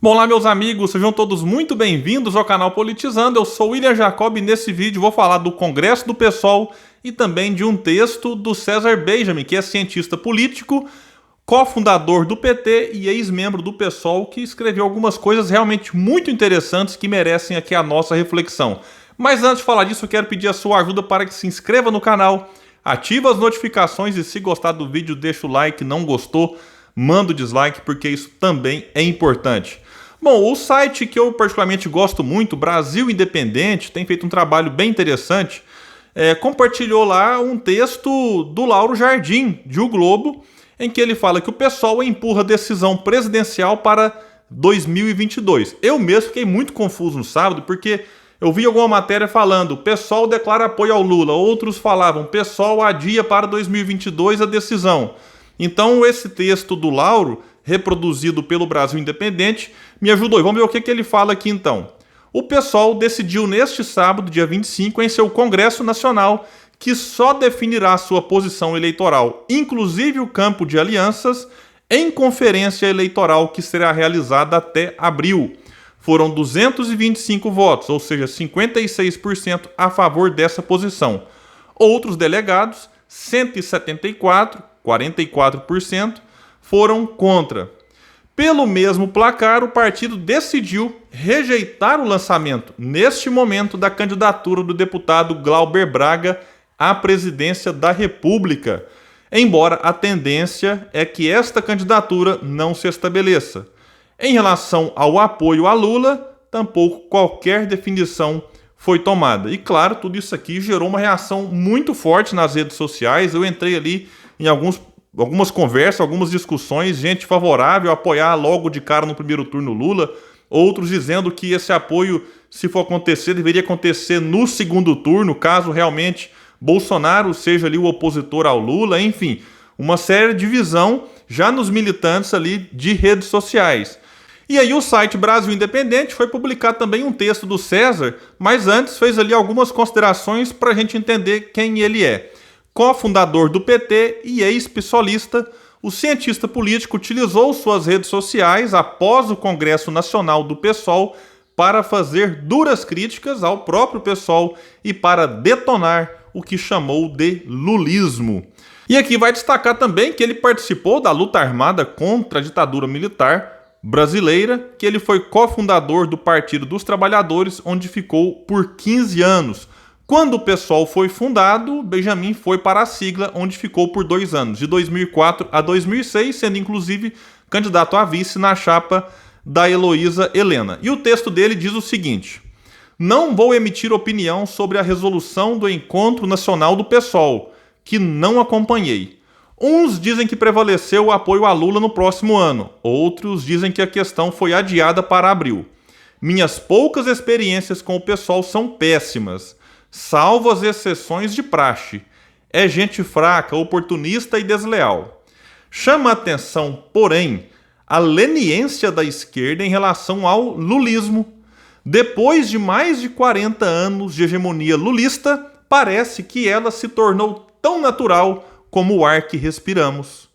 Bom, lá meus amigos, sejam todos muito bem-vindos ao canal Politizando. Eu sou William Jacob e nesse vídeo vou falar do Congresso do PSOL e também de um texto do César Benjamin, que é cientista político, cofundador do PT e ex-membro do PSOL, que escreveu algumas coisas realmente muito interessantes que merecem aqui a nossa reflexão. Mas antes de falar disso, eu quero pedir a sua ajuda para que se inscreva no canal, ative as notificações e se gostar do vídeo, deixa o like, não gostou, manda o dislike, porque isso também é importante. Bom, o site que eu particularmente gosto muito, Brasil Independente, tem feito um trabalho bem interessante, compartilhou lá um texto do Lauro Jardim, de O Globo, em que ele fala que o PSOL empurra a decisão presidencial para 2022. Eu mesmo fiquei muito confuso no sábado, porque eu vi alguma matéria falando o PSOL declara apoio ao Lula, outros falavam PSOL adia para 2022 a decisão. Então esse texto do Lauro, reproduzido pelo Brasil Independente, me ajudou. E vamos ver o que ele fala aqui então. O PSOL decidiu neste sábado, dia 25, em seu Congresso Nacional, que só definirá sua posição eleitoral, inclusive o campo de alianças, em conferência eleitoral que será realizada até abril. Foram 225 votos, ou seja, 56% a favor dessa posição. Outros delegados, 174, 44%, foram contra. Pelo mesmo placar, o partido decidiu rejeitar o lançamento, neste momento, da candidatura do deputado Glauber Braga à presidência da República, embora a tendência é que esta candidatura não se estabeleça. Em relação ao apoio a Lula, tampouco qualquer definição foi tomada. E claro, tudo isso aqui gerou uma reação muito forte nas redes sociais. Eu entrei ali em algumas conversas, algumas discussões, gente favorável a apoiar logo de cara no primeiro turno Lula, outros dizendo que esse apoio, se for acontecer, deveria acontecer no segundo turno, caso realmente Bolsonaro seja ali o opositor ao Lula, enfim, uma séria divisão já nos militantes ali de redes sociais. E aí o site Brasil Independente foi publicar também um texto do César, mas antes fez ali algumas considerações para a gente entender quem ele é. Cofundador do PT e ex-psolista, o cientista político utilizou suas redes sociais após o Congresso Nacional do PSOL para fazer duras críticas ao próprio PSOL e para detonar o que chamou de lulismo. E aqui vai destacar também que ele participou da luta armada contra a ditadura militar brasileira, que ele foi cofundador do Partido dos Trabalhadores, onde ficou por 15 anos. Quando o PSOL foi fundado, Benjamin foi para a sigla, onde ficou por 2 anos, de 2004 a 2006, sendo inclusive candidato a vice na chapa da Heloísa Helena. E o texto dele diz o seguinte: não vou emitir opinião sobre a resolução do Encontro Nacional do PSOL, que não acompanhei. Uns dizem que prevaleceu o apoio a Lula no próximo ano, outros dizem que a questão foi adiada para abril. Minhas poucas experiências com o PSOL são péssimas, salvo as exceções de praxe. É gente fraca, oportunista e desleal. Chama a atenção, porém, a leniência da esquerda em relação ao lulismo. Depois de mais de 40 anos de hegemonia lulista, parece que ela se tornou tão natural como o ar que respiramos.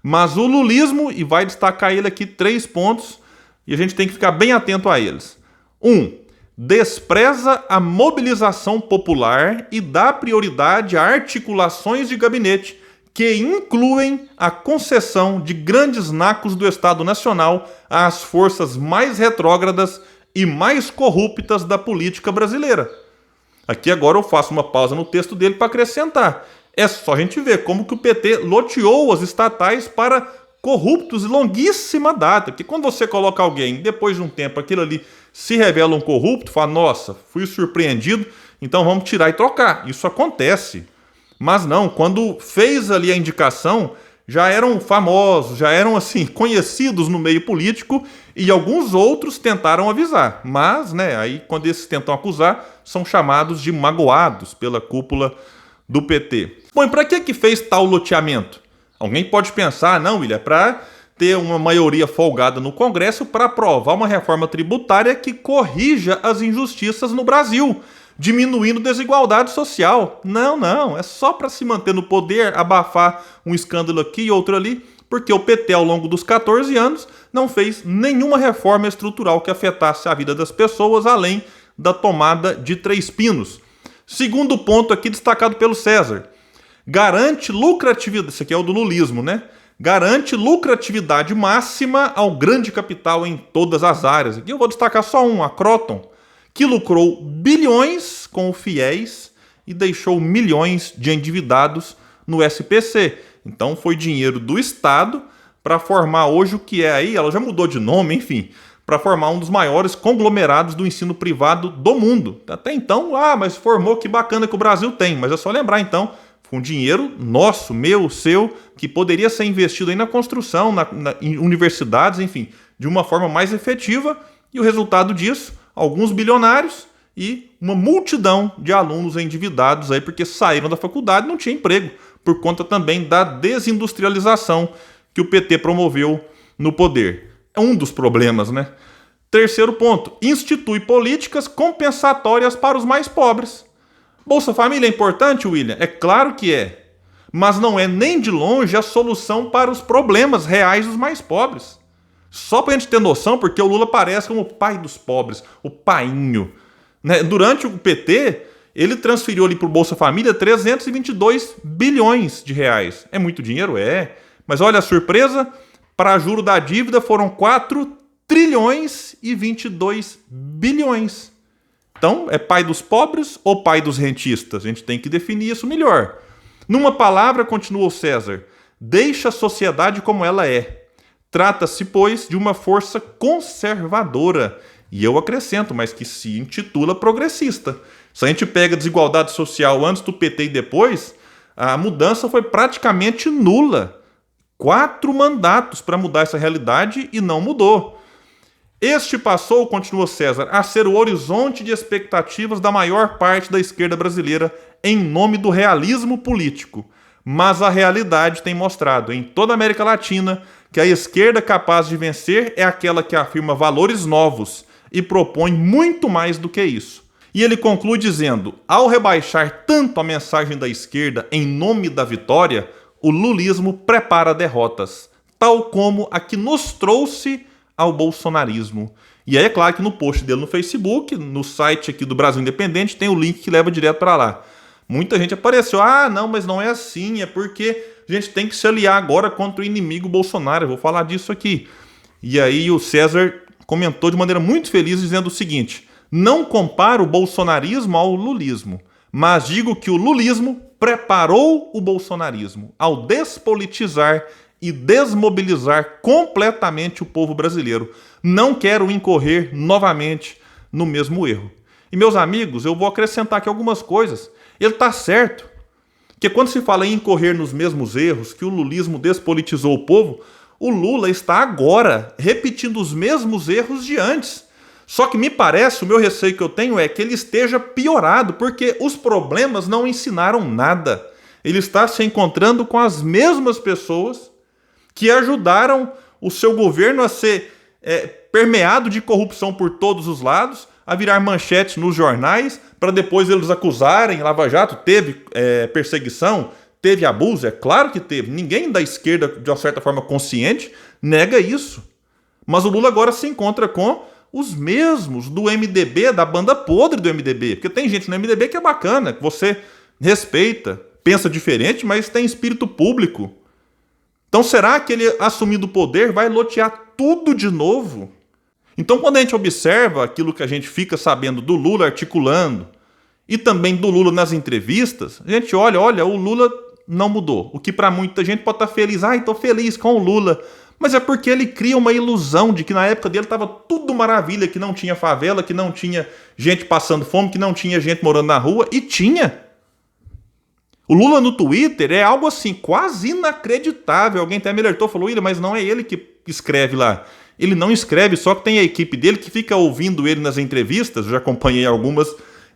Mas o lulismo, e vai destacar ele aqui 3 pontos, e a gente tem que ficar bem atento a eles. 1. Despreza a mobilização popular e dá prioridade a articulações de gabinete que incluem a concessão de grandes nacos do Estado Nacional às forças mais retrógradas e mais corruptas da política brasileira. Aqui agora eu faço uma pausa no texto dele para acrescentar. É só a gente ver como que o PT loteou as estatais para corruptos de longuíssima data. Porque quando você coloca alguém, depois de um tempo, aquilo ali se revela um corrupto, fala, nossa, fui surpreendido, então vamos tirar e trocar. Isso acontece. Mas não, quando fez ali a indicação, já eram famosos, já eram assim conhecidos no meio político e alguns outros tentaram avisar. Mas, aí quando esses tentam acusar, são chamados de magoados pela cúpula do PT. Bom, e para que fez tal loteamento? Alguém pode pensar, não, William, é para ter uma maioria folgada no Congresso para aprovar uma reforma tributária que corrija as injustiças no Brasil, diminuindo desigualdade social. Não, é só para se manter no poder, abafar um escândalo aqui e outro ali, porque o PT, ao longo dos 14 anos, não fez nenhuma reforma estrutural que afetasse a vida das pessoas, além da tomada de Três Pinos. Segundo ponto aqui destacado pelo César, garante lucratividade, isso aqui é o do lulismo, né? Garante lucratividade máxima ao grande capital em todas as áreas. Aqui eu vou destacar só um, a Croton, que lucrou bilhões com o FIES e deixou milhões de endividados no SPC. Então foi dinheiro do Estado para formar hoje o que é aí, ela já mudou de nome, enfim, para formar um dos maiores conglomerados do ensino privado do mundo. Até então, mas formou, que bacana que o Brasil tem. Mas é só lembrar então, com dinheiro nosso, meu, seu, que poderia ser investido aí na construção, em universidades, enfim, de uma forma mais efetiva. E o resultado disso, alguns bilionários e uma multidão de alunos endividados aí porque saíram da faculdade e não tinha emprego, por conta também da desindustrialização que o PT promoveu no poder. É um dos problemas, né? Terceiro ponto, institui políticas compensatórias para os mais pobres. Bolsa Família é importante, William? É claro que é. Mas não é nem de longe a solução para os problemas reais dos mais pobres. Só para a gente ter noção, porque o Lula aparece como o pai dos pobres, o painho, né? Durante o PT, ele transferiu ali para o Bolsa Família 322 bilhões de reais. É muito dinheiro? É. Mas olha a surpresa, para juro da dívida foram 4 trilhões e 22 bilhões. Então, é pai dos pobres ou pai dos rentistas? A gente tem que definir isso melhor. Numa palavra, continua o César, deixa a sociedade como ela é. Trata-se, pois, de uma força conservadora. E eu acrescento, mas que se intitula progressista. Se a gente pega a desigualdade social antes do PT e depois, a mudança foi praticamente nula. 4 mandatos para mudar essa realidade e não mudou. Este passou, continua César, a ser o horizonte de expectativas da maior parte da esquerda brasileira em nome do realismo político. Mas a realidade tem mostrado em toda a América Latina que a esquerda capaz de vencer é aquela que afirma valores novos e propõe muito mais do que isso. E ele conclui dizendo, ao rebaixar tanto a mensagem da esquerda em nome da vitória, o lulismo prepara derrotas, tal como a que nos trouxe ao bolsonarismo. E aí é claro que no post dele no Facebook, no site aqui do Brasil Independente, tem o link que leva direto para lá. Muita gente apareceu, não, mas não é assim, é porque a gente tem que se aliar agora contra o inimigo Bolsonaro, eu vou falar disso aqui. E aí o César comentou de maneira muito feliz dizendo o seguinte, não comparo o bolsonarismo ao lulismo, mas digo que o lulismo preparou o bolsonarismo ao despolitizar e desmobilizar completamente o povo brasileiro. Não quero incorrer novamente no mesmo erro. E, meus amigos, eu vou acrescentar aqui algumas coisas. Ele está certo, que quando se fala em incorrer nos mesmos erros, que o lulismo despolitizou o povo, o Lula está agora repetindo os mesmos erros de antes. Só que me parece, o meu receio que eu tenho é que ele esteja piorado, porque os problemas não ensinaram nada. Ele está se encontrando com as mesmas pessoas que ajudaram o seu governo a ser permeado de corrupção por todos os lados, a virar manchete nos jornais, para depois eles acusarem, Lava Jato teve perseguição, teve abuso, é claro que teve. Ninguém da esquerda, de uma certa forma consciente, nega isso. Mas o Lula agora se encontra com os mesmos do MDB, da banda podre do MDB. Porque tem gente no MDB que é bacana, que você respeita, pensa diferente, mas tem espírito público. Então será que ele, assumindo o poder, vai lotear tudo de novo? Então quando a gente observa aquilo que a gente fica sabendo do Lula articulando e também do Lula nas entrevistas, a gente olha, o Lula não mudou. O que para muita gente pode estar feliz, estou feliz com o Lula. Mas é porque ele cria uma ilusão de que na época dele estava tudo maravilha, que não tinha favela, que não tinha gente passando fome, que não tinha gente morando na rua, e tinha. O Lula no Twitter é algo assim, quase inacreditável. Alguém até me alertou, falou, William, mas não é ele que escreve lá. Ele não escreve, só que tem a equipe dele que fica ouvindo ele nas entrevistas, eu já acompanhei algumas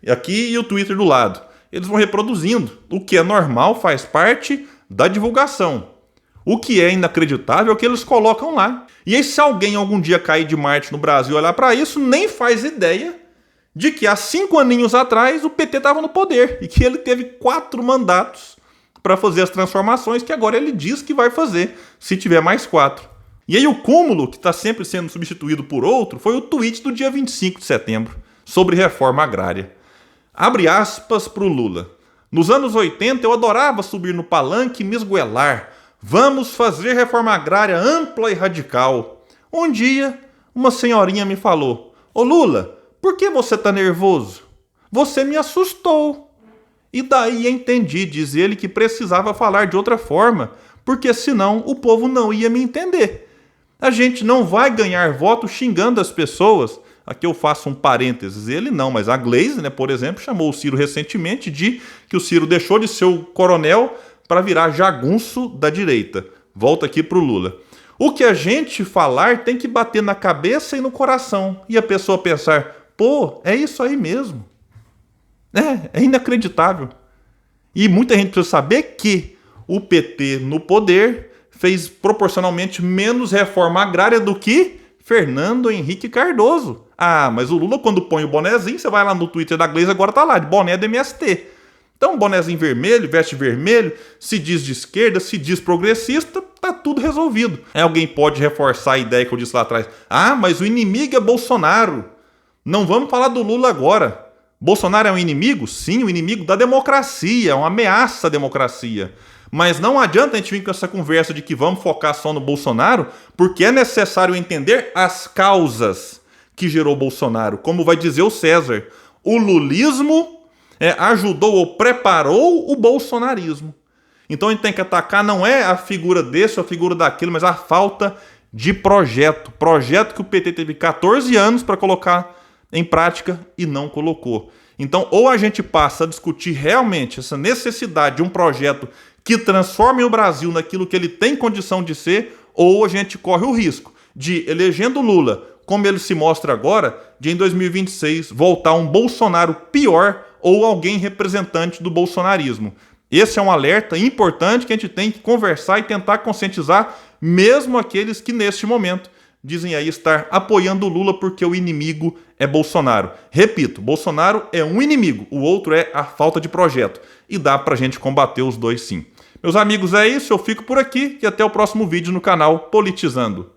aqui e o Twitter do lado. Eles vão reproduzindo. O que é normal faz parte da divulgação. O que é inacreditável é o que eles colocam lá. E aí, se alguém algum dia cair de Marte no Brasil e olhar para isso, nem faz ideia de que há 5 aninhos atrás o PT estava no poder e que ele teve 4 mandatos para fazer as transformações que agora ele diz que vai fazer, se tiver mais 4. E aí o cúmulo, que está sempre sendo substituído por outro, foi o tweet do dia 25 de setembro, sobre reforma agrária. Abre aspas para o Lula. Nos anos 80 eu adorava subir no palanque e me esgoelar. Vamos fazer reforma agrária ampla e radical. Um dia, uma senhorinha me falou: Ô Lula, por que você tá nervoso? Você me assustou. E daí entendi, diz ele, que precisava falar de outra forma, porque senão o povo não ia me entender. A gente não vai ganhar voto xingando as pessoas. Aqui eu faço um parênteses, ele não, mas a Glaze, né, por exemplo, chamou o Ciro recentemente de que o Ciro deixou de ser o coronel para virar jagunço da direita. Volta aqui para o Lula. O que a gente falar tem que bater na cabeça e no coração. E a pessoa pensar, pô, é isso aí mesmo. É inacreditável. E muita gente precisa saber que o PT no poder fez proporcionalmente menos reforma agrária do que Fernando Henrique Cardoso. Ah, mas o Lula, quando põe o bonezinho, você vai lá no Twitter da Glaze, agora tá lá, de boné do MST. Então, bonezinho vermelho, veste vermelho, se diz de esquerda, se diz progressista, tá tudo resolvido. Aí alguém pode reforçar a ideia que eu disse lá atrás. Ah, mas o inimigo é Bolsonaro. Não vamos falar do Lula agora. Bolsonaro é um inimigo? Sim, o inimigo da democracia, é uma ameaça à democracia. Mas não adianta a gente vir com essa conversa de que vamos focar só no Bolsonaro, porque é necessário entender as causas que gerou Bolsonaro. Como vai dizer o César, o lulismo ajudou ou preparou o bolsonarismo. Então a gente tem que atacar não é a figura desse ou a figura daquilo, mas a falta de projeto. Projeto que o PT teve 14 anos para colocar em prática e não colocou. Então ou a gente passa a discutir realmente essa necessidade de um projeto que transforme o Brasil naquilo que ele tem condição de ser, ou a gente corre o risco de, elegendo Lula, como ele se mostra agora, de em 2026 voltar um Bolsonaro pior ou alguém representante do bolsonarismo. Esse é um alerta importante que a gente tem que conversar e tentar conscientizar mesmo aqueles que neste momento dizem aí estar apoiando o Lula porque o inimigo é Bolsonaro. Repito, Bolsonaro é um inimigo, o outro é a falta de projeto. E dá pra gente combater os dois sim. Meus amigos, é isso, eu fico por aqui e até o próximo vídeo no canal Politizando.